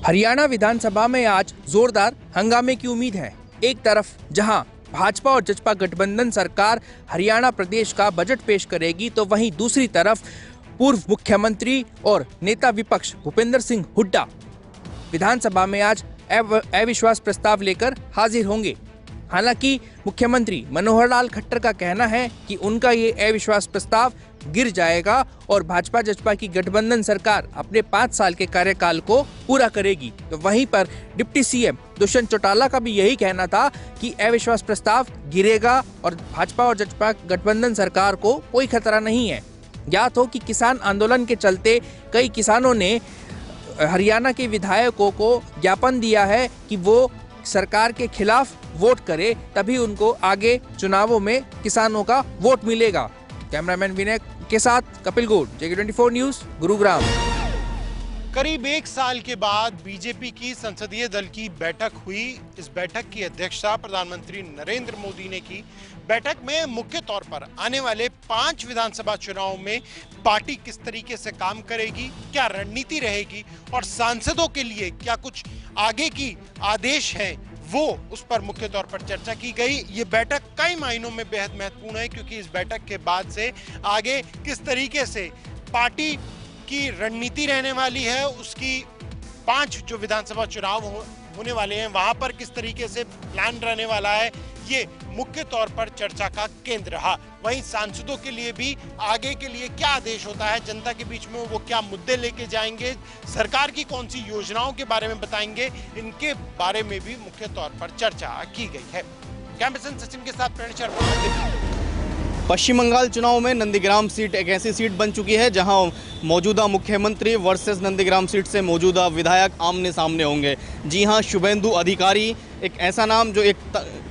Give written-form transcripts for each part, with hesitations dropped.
हरियाणा विधानसभा में आज जोरदार हंगामे की उम्मीद है। एक तरफ जहां भाजपा और जसपा गठबंधन सरकार हरियाणा प्रदेश का बजट पेश करेगी, तो वहीं दूसरी तरफ पूर्व मुख्यमंत्री और नेता विपक्ष भूपेंद्र सिंह हुड्डा विधानसभा में आज अविश्वास प्रस्ताव लेकर हाजिर होंगे। हालांकि मुख्यमंत्री मनोहर लाल खट्टर का कहना है कि उनका ये अविश्वास प्रस्ताव गिर जाएगा और भाजपा जसपा की गठबंधन सरकार अपने 5 साल के कार्यकाल को पूरा करेगी। तो वहीं पर डिप्टी सीएम दुष्यंत चौटाला का भी यही कहना था कि अविश्वास प्रस्ताव गिरेगा और भाजपा और जसपा गठबंधन सरकार को कोई खतरा नहीं है। ज्ञात हो कि किसान आंदोलन के चलते कई किसानों ने हरियाणा के विधायकों को ज्ञापन दिया है कि वो सरकार के खिलाफ वोट करे, तभी उनको आगे चुनावों में किसानों का वोट मिलेगा। कैमरामैन विनय के साथ कपिल गौड़, JK24 न्यूज, गुरुग्राम। करीब 1 साल के बाद बीजेपी की संसदीय दल की बैठक हुई। इस बैठक की अध्यक्षता प्रधानमंत्री नरेंद्र मोदी ने की। बैठक में मुख्य तौर पर आने वाले 5 विधानसभा चुनावों में पार्टी किस तरीके से काम करेगी, क्या रणनीति रहेगी और सांसदों के लिए क्या कुछ आगे की आदेश हैं, वो उस पर मुख्य तौर पर चर्चा की गई। ये बैठक कई मायनों में बेहद महत्वपूर्ण है, क्योंकि इस बैठक के बाद से आगे किस तरीके से पार्टी की रणनीति रहने वाली है, उसकी 5 जो विधानसभा चुनाव होने वाले हैं वहां पर किस तरीके से प्लान रहने वाला है, ये मुख्य तौर पर चर्चा का केंद्र रहा। वहीं सांसदों के लिए भी आगे के लिए क्या आदेश होता है, जनता के बीच में वो क्या मुद्दे लेके जाएंगे, सरकार की कौन सी योजनाओं के बारे में बताएंगे, इनके बारे में भी मुख्य तौर पर चर्चा की गई है। कैमरा सचिन के साथ प्रणय शर्मा। पश्चिम बंगाल चुनाव में नंदीग्राम सीट एक ऐसी सीट बन चुकी है जहां मौजूदा मुख्यमंत्री वर्सेस नंदीग्राम सीट से मौजूदा विधायक आमने सामने होंगे। जी हां, शुभेंदु अधिकारी एक ऐसा नाम जो एक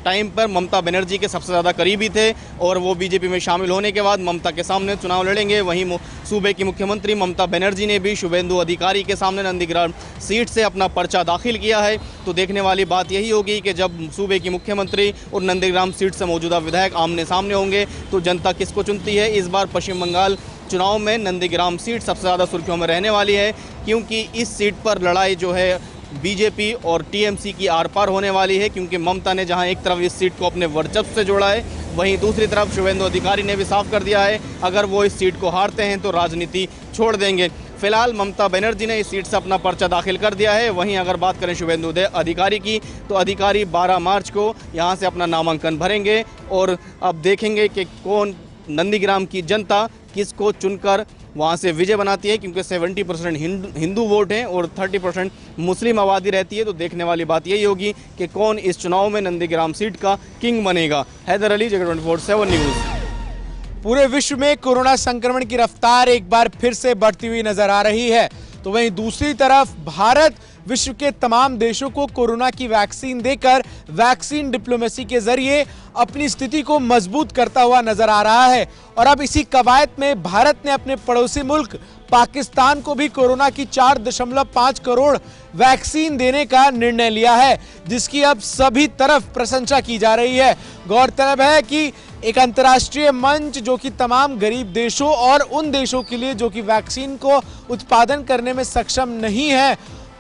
टाइम पर ममता बनर्जी के सबसे ज़्यादा करीबी थे और वो बीजेपी में शामिल होने के बाद ममता के सामने चुनाव लड़ेंगे। वहीं सूबे की मुख्यमंत्री ममता बनर्जी ने भी शुभेंदु अधिकारी के सामने नंदीग्राम सीट से अपना पर्चा दाखिल किया है। तो देखने वाली बात यही होगी कि जब सूबे की मुख्यमंत्री और नंदीग्राम सीट से मौजूदा विधायक आमने सामने होंगे तो जनता किसको चुनती है। इस बार पश्चिम बंगाल चुनाव में नंदीग्राम सीट सबसे ज़्यादा सुर्खियों में रहने वाली है, क्योंकि इस सीट पर लड़ाई जो है बीजेपी और टीएमसी की आर पार होने वाली है। क्योंकि ममता ने जहां एक तरफ इस सीट को अपने वर्चस्व से जोड़ा है, वहीं दूसरी तरफ शुभेंदु अधिकारी ने भी साफ कर दिया है अगर वो इस सीट को हारते हैं तो राजनीति छोड़ देंगे। फिलहाल ममता बनर्जी ने इस सीट से अपना पर्चा दाखिल कर दिया है। वहीं अगर बात करें शुभेंदु अधिकारी की, तो अधिकारी 12 मार्च को यहां से अपना नामांकन भरेंगे और अब देखेंगे कि कौन नंदीग्राम की जनता किसको चुनकर वहाँ से विजय बनाती है, क्योंकि 70% हिंदू वोट हैं और 30% मुस्लिम आबादी रहती है। तो देखने वाली बात यही होगी कि कौन इस चुनाव में नंदीग्राम सीट का किंग बनेगा। Haidar Ali, JK24 news. पूरे विश्व में कोरोना संक्रमण की रफ्तार एक बार फिर से बढ़ती हुई नजर आ रही है, तो वहीं दूसरी तरफ भारत विश्व के तमाम देशों को कोरोना की वैक्सीन देकर वैक्सीन डिप्लोमेसी के जरिए अपनी स्थिति को मजबूत करता हुआ नजर आ रहा है। और अब इसी कवायद में भारत ने अपने पड़ोसी मुल्क पाकिस्तान को भी कोरोना की 4.5 करोड़ वैक्सीन देने का निर्णय लिया है, जिसकी अब सभी तरफ प्रशंसा की जा रही है। गौरतलब है कि एक अंतर्राष्ट्रीय मंच जो कि तमाम गरीब देशों और उन देशों के लिए जो कि वैक्सीन को उत्पादन करने में सक्षम नहीं है,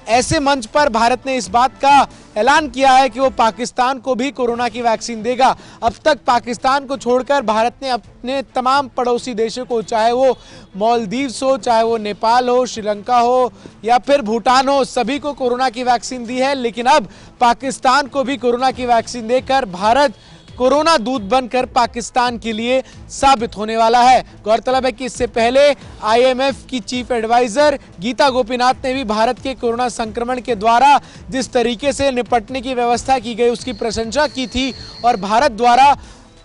ऐसे मंच पर भारत ने इस बात का ऐलान किया है कि वो पाकिस्तान को भी कोरोना की वैक्सीन देगा। अब तक पाकिस्तान को छोड़कर भारत ने अपने तमाम पड़ोसी देशों को, चाहे वो मालदीव्स हो, चाहे वो नेपाल हो, श्रीलंका हो या फिर भूटान हो, सभी को कोरोना की वैक्सीन दी है। लेकिन अब पाकिस्तान को भी कोरोना की वैक्सीन देकर भारत कोरोना दूत बनकर पाकिस्तान के लिए साबित होने वाला है। गौरतलब है कि इससे पहले IMF की चीफ एडवाइजर गीता गोपीनाथ ने भी भारत के कोरोना संक्रमण के द्वारा जिस तरीके से निपटने की व्यवस्था की गई उसकी प्रशंसा की थी और भारत द्वारा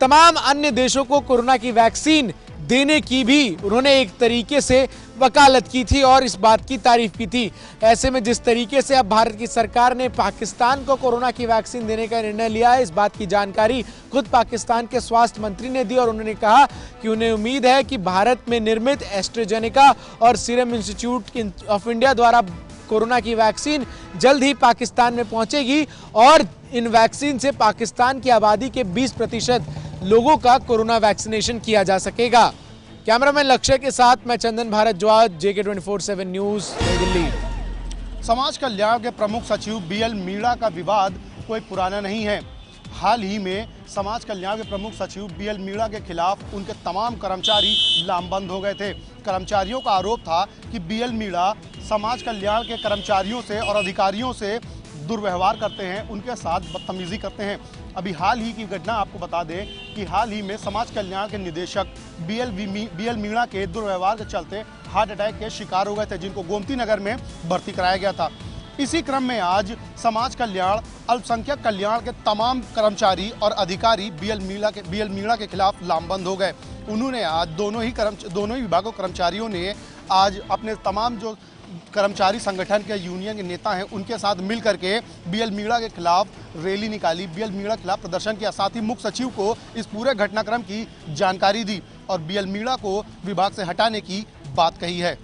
तमाम अन्य देशों को कोरोना की वैक्सीन देने की भी उन्होंने एक तरीके से वकालत की थी और इस बात की तारीफ की थी। ऐसे में जिस तरीके से अब भारत की सरकार ने पाकिस्तान को कोरोना की वैक्सीन देने का निर्णय लिया है, इस बात की जानकारी खुद पाकिस्तान के स्वास्थ्य मंत्री ने दी और उन्होंने कहा कि उन्हें उम्मीद है कि भारत में निर्मित एस्ट्राजेनेका और सीरम इंस्टीट्यूट ऑफ इंडिया द्वारा कोरोना की वैक्सीन जल्द ही पाकिस्तान में पहुंचेगी और इन वैक्सीन से पाकिस्तान की आबादी के 20% लोगों का कोरोना वैक्सीनेशन किया जा सकेगा। कैमरामैन लक्ष्य के साथ मैं चंदन भारद्वाज, JK24 न्यूज़, नई दिल्ली। समाज कल्याण के प्रमुख सचिव बीएल मीणा का विवाद कोई पुराना नहीं है। हाल ही में समाज कल्याण के प्रमुख सचिव बीएल मीणा के खिलाफ उनके तमाम कर्मचारी लामबंद हो गए थे। कर्मचारियों का आरोप था कि बीएल मीणा समाज कल्याण के कर्मचारियों से और अधिकारियों से दुर्व्यवहार करते हैं, उनके साथ बदतमीजी करते हैं। अभी हाल ही की घटना आपको बता दें कि हाल ही में समाज कल्याण के निदेशक बीएल मीणा के दुर्व्यवहार के चलते हार्ट अटैक के शिकार हो गए थे, जिनको गोमती नगर में भर्ती कराया गया था। इसी क्रम में आज समाज कल्याण अल्पसंख्यक कल्याण के तमाम कर्मचारी और अधिकारी बीएल मीणा के खिलाफ लामबंद हो गए। उन्होंने आज दोनों ही विभागों कर्मचारियों ने आज अपने तमाम जो कर्मचारी संगठन के यूनियन के नेता हैं उनके साथ मिल करके बीएल मीणा के खिलाफ रैली निकाली, बीएल मीणा के खिलाफ प्रदर्शन किया। साथ ही मुख्य सचिव को इस पूरे घटनाक्रम की जानकारी दी और बीएल मीणा को विभाग से हटाने की बात कही है।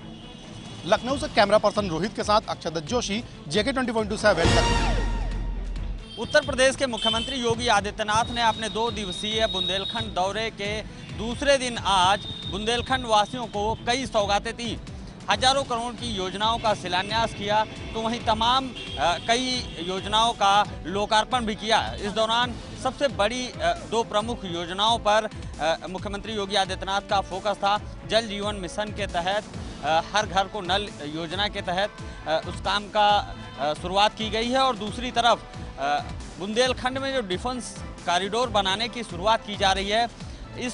लखनऊ से कैमरा पर्सन रोहित के साथ अक्षत जोशी, JK24/7 लखनऊ। उत्तर प्रदेश के मुख्यमंत्री योगी आदित्यनाथ ने अपने 2 दिवसीय बुंदेलखंड दौरे के दूसरे दिन आज बुंदेलखंड वासियों को कई सौगातें दी। हजारों करोड़ की योजनाओं का शिलान्यास किया तो वहीं तमाम कई योजनाओं का लोकार्पण भी किया। इस दौरान सबसे बड़ी 2 प्रमुख योजनाओं पर मुख्यमंत्री योगी आदित्यनाथ का फोकस था। जल जीवन मिशन के तहत हर घर को नल योजना के तहत उस काम का शुरुआत की गई है और दूसरी तरफ बुंदेलखंड में जो डिफेंस कॉरिडोर बनाने की शुरुआत की जा रही है, इस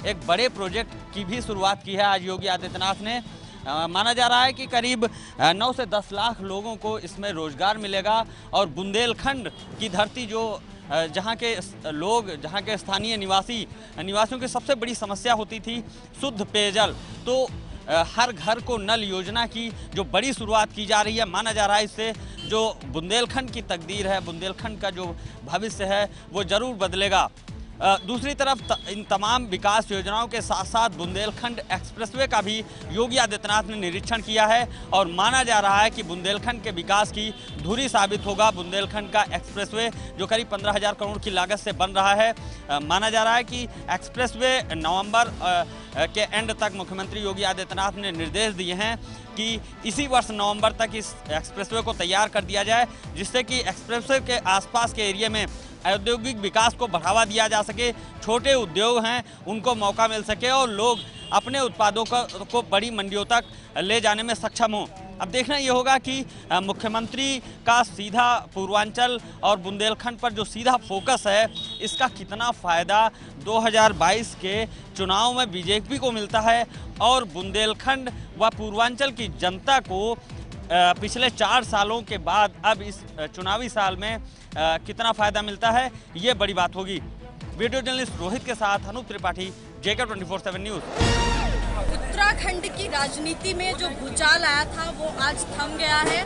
एक बड़े प्रोजेक्ट की भी शुरुआत की है आज योगी आदित्यनाथ ने। माना जा रहा है कि करीब 9 से 10 लाख लोगों को इसमें रोजगार मिलेगा और बुंदेलखंड की धरती जो जहाँ के लोग, जहाँ के स्थानीय निवासियों की सबसे बड़ी समस्या होती थी शुद्ध पेयजल, तो हर घर को नल योजना की जो बड़ी शुरुआत की जा रही है। माना जा रहा है इससे जो बुंदेलखंड की तकदीर है, बुंदेलखंड का जो भविष्य है वो ज़रूर बदलेगा। दूसरी तरफ इन तमाम विकास योजनाओं के साथ साथ बुंदेलखंड एक्सप्रेसवे का भी योगी आदित्यनाथ ने निरीक्षण किया है और माना जा रहा है कि बुंदेलखंड के विकास की धुरी साबित होगा बुंदेलखंड का एक्सप्रेसवे, जो करीब 15,000 करोड़ की लागत से बन रहा है। माना जा रहा है कि एक्सप्रेसवे नवंबर के एंड तक मुख्यमंत्री योगी आदित्यनाथ ने निर्देश दिए हैं कि इसी वर्ष नवंबर तक इस एक्सप्रेसवे को तैयार कर दिया जाए, जिससे कि एक्सप्रेसवे के आसपास के एरिया में औद्योगिक विकास को बढ़ावा दिया जा सके, छोटे उद्योग हैं उनको मौका मिल सके और लोग अपने उत्पादों को बड़ी मंडियों तक ले जाने में सक्षम हों। अब देखना ये होगा कि मुख्यमंत्री का सीधा पूर्वांचल और बुंदेलखंड पर जो सीधा फोकस है, इसका कितना फ़ायदा 2022 के चुनाव में बीजेपी को मिलता है और बुंदेलखंड व पूर्वांचल की जनता को पिछले 4 सालों के बाद अब इस चुनावी साल में कितना फ़ायदा मिलता है, ये बड़ी बात होगी। वीडियो जर्नलिस्ट रोहित के साथ अनूप त्रिपाठी, JK24/7 न्यूज़। उत्तराखंड की राजनीति में जो भूचाल आया था वो आज थम गया है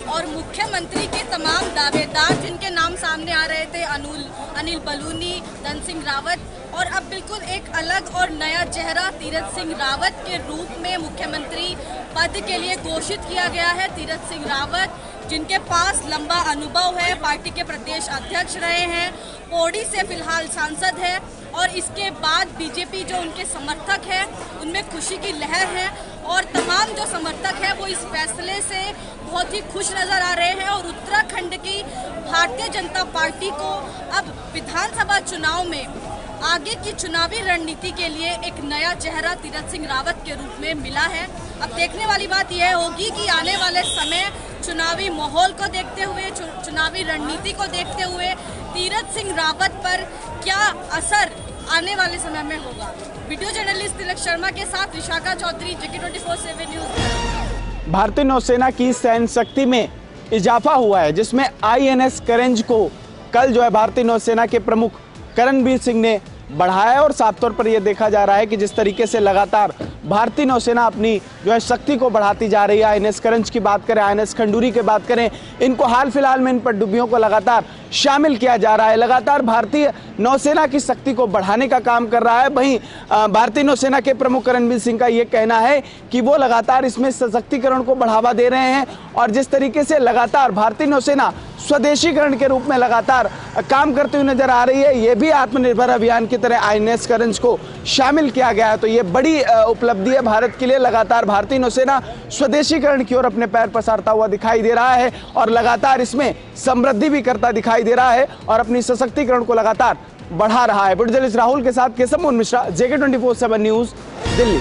और मुख्यमंत्री के तमाम दावेदार जिनके नाम सामने आ रहे थे, अनिल बलूनी, धन सिंह रावत, और अब बिल्कुल एक अलग और नया चेहरा तीरथ सिंह रावत के रूप में मुख्यमंत्री पद के लिए घोषित किया गया है। तीरथ सिंह रावत जिनके पास लंबा अनुभव है, पार्टी के प्रदेश अध्यक्ष रहे हैं, पौड़ी से फिलहाल सांसद है और इसके बाद बीजेपी जो उनके समर्थक हैं उनमें खुशी की लहर है और तमाम जो समर्थक हैं वो इस फैसले से बहुत ही खुश नजर आ रहे हैं और उत्तराखंड की भारतीय जनता पार्टी को अब विधानसभा चुनाव में आगे की चुनावी रणनीति के लिए एक नया चेहरा तीरथ सिंह रावत के रूप में मिला है। अब देखने वाली बात यह होगी कि आने वाले समय चुनावी माहौल को देखते हुए, चुनावी रणनीति को देखते हुए तीरथ सिंह रावत पर क्या असर आने वाले समय में होगा। वीडियो जर्नलिस्ट तिलक शर्मा के साथ विशाखा चौधरी, JK24/7 न्यूज़। भारतीय नौसेना की सैन्य शक्ति में इजाफा हुआ है, जिसमें INS करेंज को कल जो है भारतीय नौसेना के प्रमुख करणबीर सिंह ने बढ़ाया और साफ तौर पर यह देखा जा रहा है कि जिस तरीके से लगातार भारतीय नौसेना अपनी जो है शक्ति को बढ़ाती जा रही है। INS करेंज की बात करें, INS खंडूरी की बात करें, इनको हाल फिलहाल में इन पनडुब्बियों को लगातार शामिल किया जा रहा है। लगातार भारतीय नौसेना की शक्ति को बढ़ाने का काम कर रहा है। वहीं भारतीय नौसेना के प्रमुख करणबीर सिंह का यह कहना है कि वो लगातार इसमें सशक्तिकरण को बढ़ावा दे रहे हैं और जिस तरीके से लगातार भारतीय नौसेना स्वदेशीकरण के रूप में लगातार काम करते हुए नजर आ रही है, ये भी आत्मनिर्भर अभियान की तरह INS करंज को शामिल किया गया है। तो ये बड़ी उपलब्धि है भारत के लिए। लगातार भारतीय नौसेना स्वदेशीकरण की ओर अपने पैर पसारता हुआ दिखाई दे रहा है और लगातार इसमें समृद्धि भी करता दिखाई दे रहा है और अपनी सशक्तिकरण को लगातार बढ़ा रहा है। जर्नलिस्ट राहुल के साथ Keshav Mohan Mishra, JK24/7 news, Delhi.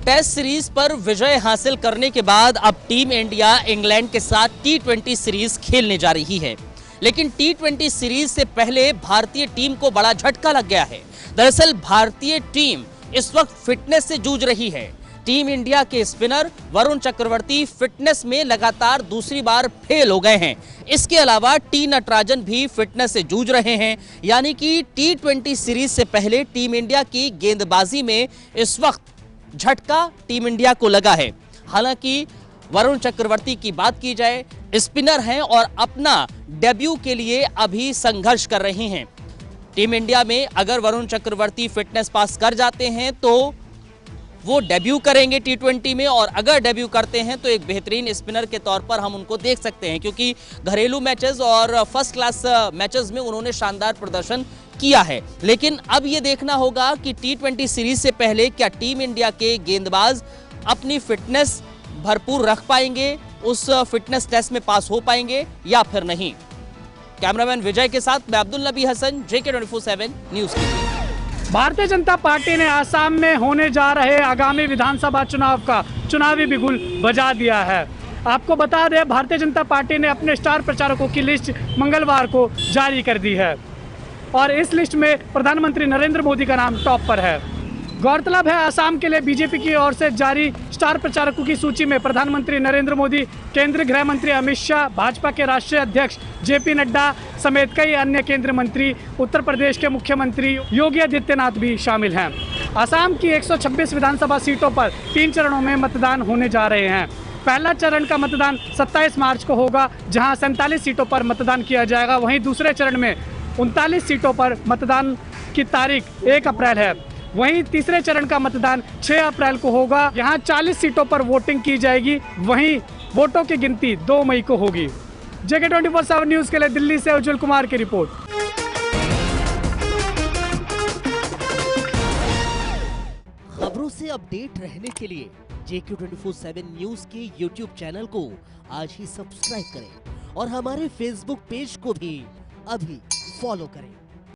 Test series पर विजय हासिल करने के बाद अब टीम इंडिया इंग्लैंड के साथ T20 सीरीज खेलने जा रही है, लेकिन T20 सीरीज से पहले भारतीय टीम को बड़ा झटका लग गया है। दरअसल भारतीय टीम इस वक्त फिटनेस से जूझ रही है। टीम इंडिया के स्पिनर वरुण चक्रवर्ती फिटनेस में लगातार दूसरी बार फेल हो गए हैं। इसके अलावा टी नटराजन भी फिटनेस से जूझ रहे हैं, यानी कि T20 सीरीज से पहले टीम इंडिया की गेंदबाजी में इस वक्त झटका टीम इंडिया को लगा है। हालांकि वरुण चक्रवर्ती की बात की जाए, स्पिनर हैं और अपना डेब्यू के लिए अभी संघर्ष कर रहे हैं। टीम इंडिया में अगर वरुण चक्रवर्ती फिटनेस पास कर जाते हैं तो वो डेब्यू करेंगे T20 में, और अगर डेब्यू करते हैं तो एक बेहतरीन स्पिनर के तौर पर हम उनको देख सकते हैं, क्योंकि घरेलू मैचेस और फर्स्ट क्लास मैचेस में उन्होंने शानदार प्रदर्शन किया है। लेकिन अब ये देखना होगा कि T20 सीरीज से पहले क्या टीम इंडिया के गेंदबाज अपनी फिटनेस भरपूर रख पाएंगे, उस फिटनेस टेस्ट में पास हो पाएंगे या फिर नहीं। कैमरामैन विजय के साथ मैं अब्दुल नबी हसन, JK24/7 न्यूज के लिए। भारतीय जनता पार्टी ने आसाम में होने जा रहे आगामी विधानसभा चुनाव का चुनावी बिगुल बजा दिया है। आपको बता दें, भारतीय जनता पार्टी ने अपने स्टार प्रचारकों की लिस्ट मंगलवार को जारी कर दी है और इस लिस्ट में प्रधानमंत्री नरेंद्र मोदी का नाम टॉप पर है। गौरतलब है, आसाम के लिए बीजेपी की ओर से जारी स्टार प्रचारकों की सूची में प्रधानमंत्री नरेंद्र मोदी, केंद्रीय गृह मंत्री अमित शाह, भाजपा के राष्ट्रीय अध्यक्ष JP नड्डा समेत कई अन्य केंद्रीय मंत्री, उत्तर प्रदेश के मुख्यमंत्री योगी आदित्यनाथ भी शामिल हैं। आसाम की 126 विधानसभा सीटों पर 3 चरणों में मतदान होने जा रहे हैं। पहला चरण का मतदान 27 मार्च को होगा, जहां 47 सीटों पर मतदान किया जाएगा। वहीं दूसरे चरण में 39 सीटों पर मतदान की तारीख 1 अप्रैल है। वहीं तीसरे चरण का मतदान 6 अप्रैल को होगा। यहां 40 सीटों पर वोटिंग की जाएगी। वहीं वोटों की गिनती 2 मई को होगी। JK24/7 न्यूज के लिए दिल्ली से उज्जवल कुमार की रिपोर्ट। खबरों से अपडेट रहने के लिए JK24/7 न्यूज के YouTube चैनल को आज ही सब्सक्राइब करें और हमारे Facebook पेज को भी अभी फॉलो करें।